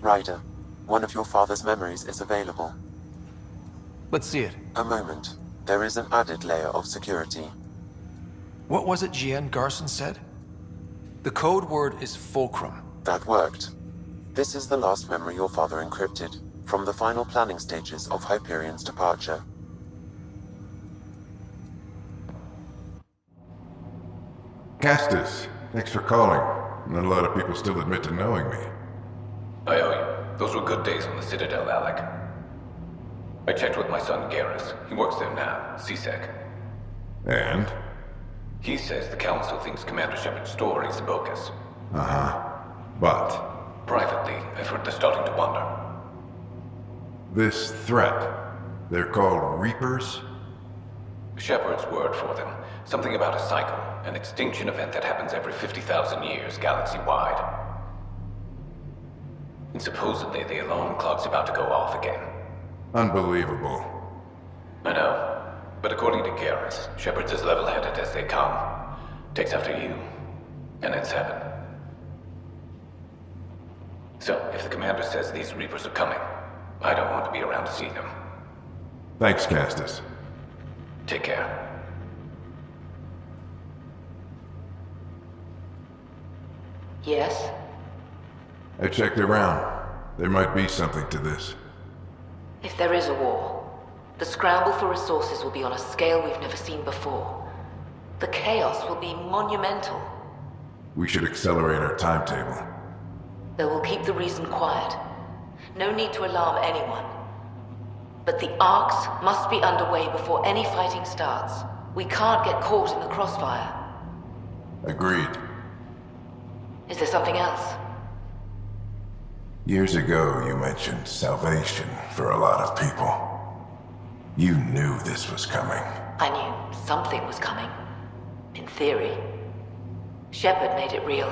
Ryder, one of your father's memories is available. Let's see it. A moment. There is an added layer of security. What was it Jian Garson said? The code word is fulcrum. That worked. This is the last memory your father encrypted, from the final planning stages of Hyperion's departure. Castus, thanks for calling. Not a lot of people still admit to knowing me. I owe you. Those were good days on the Citadel, Alec. I checked with my son Garrus. He works there now, CSEC. And? He says the Council thinks Commander Shepard's story is bogus. But? Privately, I've heard they're starting to wonder. This threat, they're called Reapers? Shepard's word for them. Something about a cycle, an extinction event that happens every 50,000 years, galaxy-wide. And supposedly the alarm clock's about to go off again. Unbelievable. I know. But according to Garrus, Shepard's as level-headed as they come. Takes after you. And it's heaven. So, if the commander says these Reapers are coming, I don't want to be around to see them. Thanks, Castus. Take care. Yes? I checked around. There might be something to this. If there is a war, the scramble for resources will be on a scale we've never seen before. The chaos will be monumental. We should accelerate our timetable. They will keep the reason quiet. No need to alarm anyone. But the arcs must be underway before any fighting starts. We can't get caught in the crossfire. Agreed. Is there something else? Years ago, you mentioned salvation for a lot of people. You knew this was coming. I knew something was coming. In theory. Shepard made it real.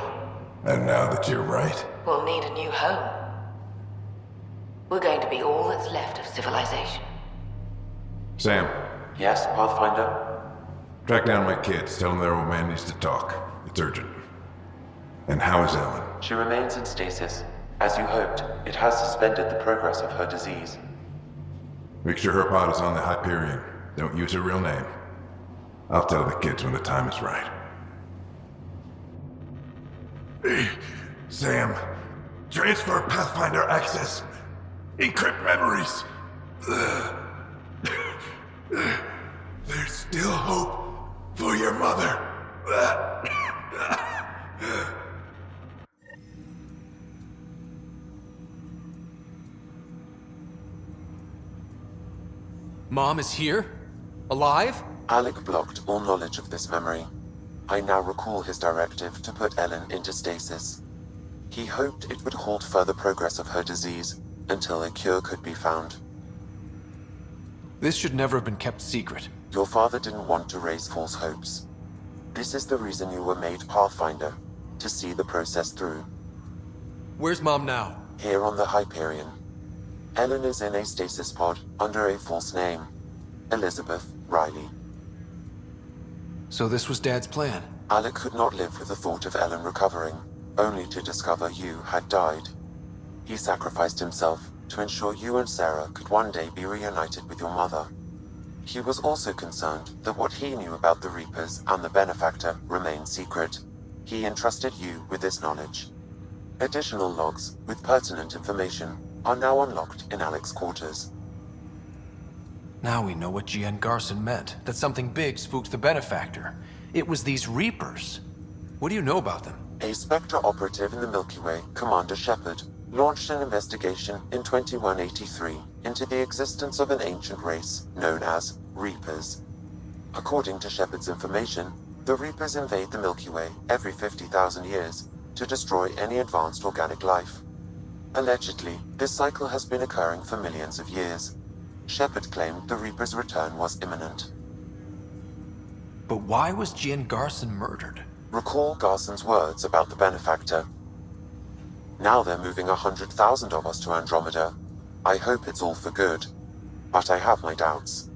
And now that you're right, We'll need a new home. We're going to be all that's left of civilization. Sam, Yes, Pathfinder? track down my kids. Tell them their old man needs to talk. It's urgent. And how is Ellen? She remains in stasis. As you hoped, it has suspended the progress of her disease. Make sure her pod is on the Hyperion. Don't use her real name. I'll tell the kids when the time is right. Sam, transfer Pathfinder access. Encrypt memories. There's still hope for your mother. Mom is here? Alive? Alec blocked all knowledge of this memory. I now recall his directive to put Ellen into stasis. He hoped it would halt further progress of her disease until a cure could be found. This should never have been kept secret. Your father didn't want to raise false hopes. This is the reason you were made Pathfinder, to see the process through. Where's Mom now? Here on the Hyperion. Ellen is in a stasis pod under a false name. Elizabeth Riley. So this was Dad's plan. Alec could not live with the thought of Ellen recovering, only to discover you had died. He sacrificed himself to ensure you and Sarah could one day be reunited with your mother. He was also concerned that what he knew about the Reapers and the benefactor remained secret. He entrusted you with this knowledge. Additional logs with pertinent information are now unlocked in Alec's quarters. Now we know what Jian Garson meant, that something big spooked the benefactor. It was these Reapers. What do you know about them? A Spectre operative in the Milky Way, Commander Shepard, launched an investigation in 2183 into the existence of an ancient race known as Reapers. According to Shepard's information, the Reapers invade the Milky Way every 50,000 years to destroy any advanced organic life. Allegedly, this cycle has been occurring for millions of years. Shepard claimed the Reaper's return was imminent. But why was Jian Garson murdered? Recall Garson's words about the benefactor. Now they're moving 100,000 of us to Andromeda. I hope it's all for good, but I have my doubts.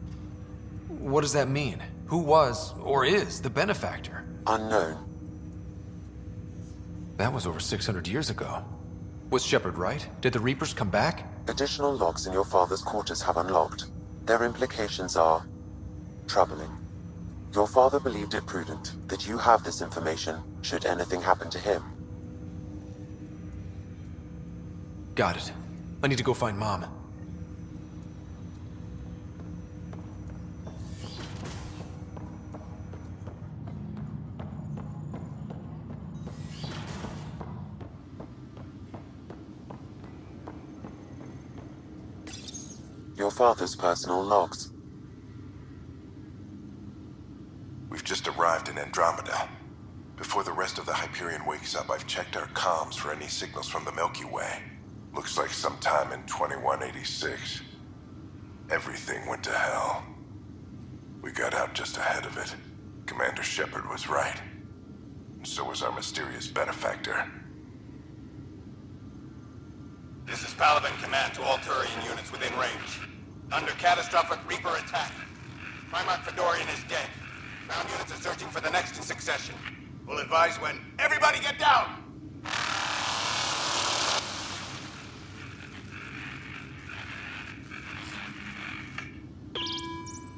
What does that mean? Who was, or is, the benefactor? Unknown. That was over 600 years ago. Was Shepard right? Did the Reapers come back? Additional logs in your father's quarters have unlocked. Their implications are troubling. Your father believed it prudent that you have this information should anything happen to him. Got it. I need to go find Mom. Your father's personal logs. We've just arrived in Andromeda. Before the rest of the Hyperion wakes up, I've checked our comms for any signals from the Milky Way. Looks like sometime in 2186. Everything went to hell. We got out just ahead of it. Commander Shepard was right. And so was our mysterious benefactor. This is Paladin Command to all Turian units within range. Under catastrophic Reaper attack. Primarch Fedorian is dead. Ground units are searching for the next in succession. We'll advise when. Everybody get down!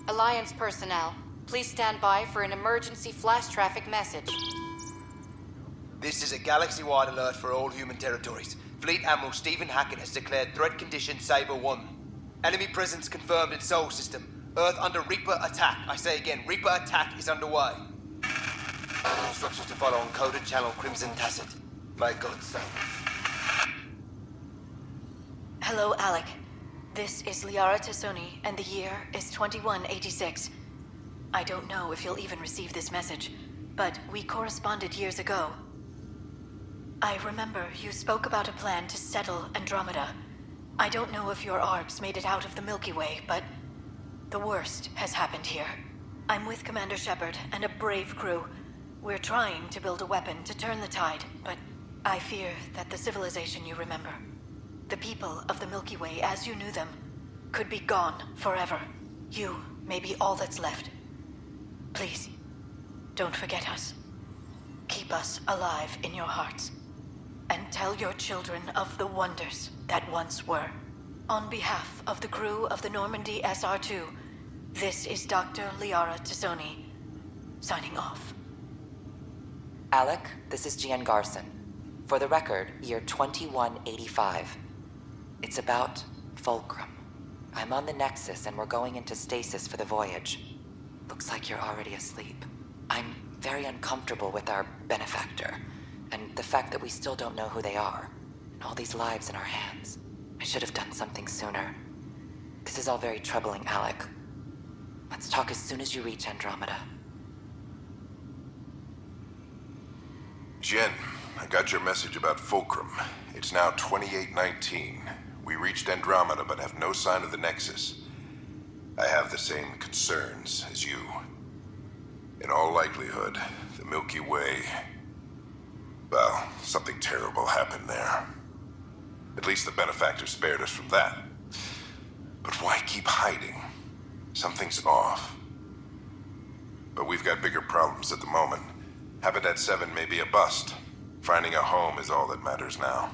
Alliance personnel, please stand by for an emergency flash traffic message. This is a galaxy-wide alert for all human territories. Fleet Admiral Stephen Hackett has declared threat condition Saber 1. Enemy presence confirmed in Sol System. Earth under Reaper attack. I say again, Reaper attack is underway. Instructions to follow on coded channel Crimson Tacit. May God save. Hello, Alec. This is Liara Tassoni, and the year is 2186. I don't know if you'll even receive this message, but we corresponded years ago. I remember you spoke about a plan to settle Andromeda. I don't know if your arcs made it out of the Milky Way, but the worst has happened here. I'm with Commander Shepard and a brave crew. We're trying to build a weapon to turn the tide, but I fear that the civilization you remember, the people of the Milky Way as you knew them, could be gone forever. You may be all that's left. Please, don't forget us. Keep us alive in your hearts. And tell your children of the wonders that once were. On behalf of the crew of the Normandy SR2, this is Dr. Liara Tassoni, signing off. Alec, this is Gian Garson. For the record, year 2185. It's about Fulcrum. I'm on the Nexus and we're going into stasis for the voyage. Looks like you're already asleep. I'm very uncomfortable with our benefactor, and the fact that we still don't know who they are, and all these lives in our hands. I should have done something sooner. This is all very troubling, Alec. Let's talk as soon as you reach Andromeda. Jen, I got your message about Fulcrum. It's now 2819. We reached Andromeda but have no sign of the Nexus. I have the same concerns as you. In all likelihood, the Milky Way... well, something terrible happened there. At least the benefactor spared us from that. But why keep hiding? Something's off. But we've got bigger problems at the moment. Habitat 7 may be a bust. Finding a home is all that matters now.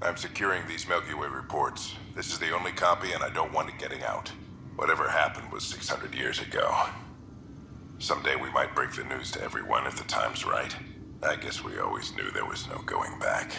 I'm securing these Milky Way reports. This is the only copy and I don't want it getting out. Whatever happened was 600 years ago. Someday we might break the news to everyone if the time's right. I guess we always knew there was no going back.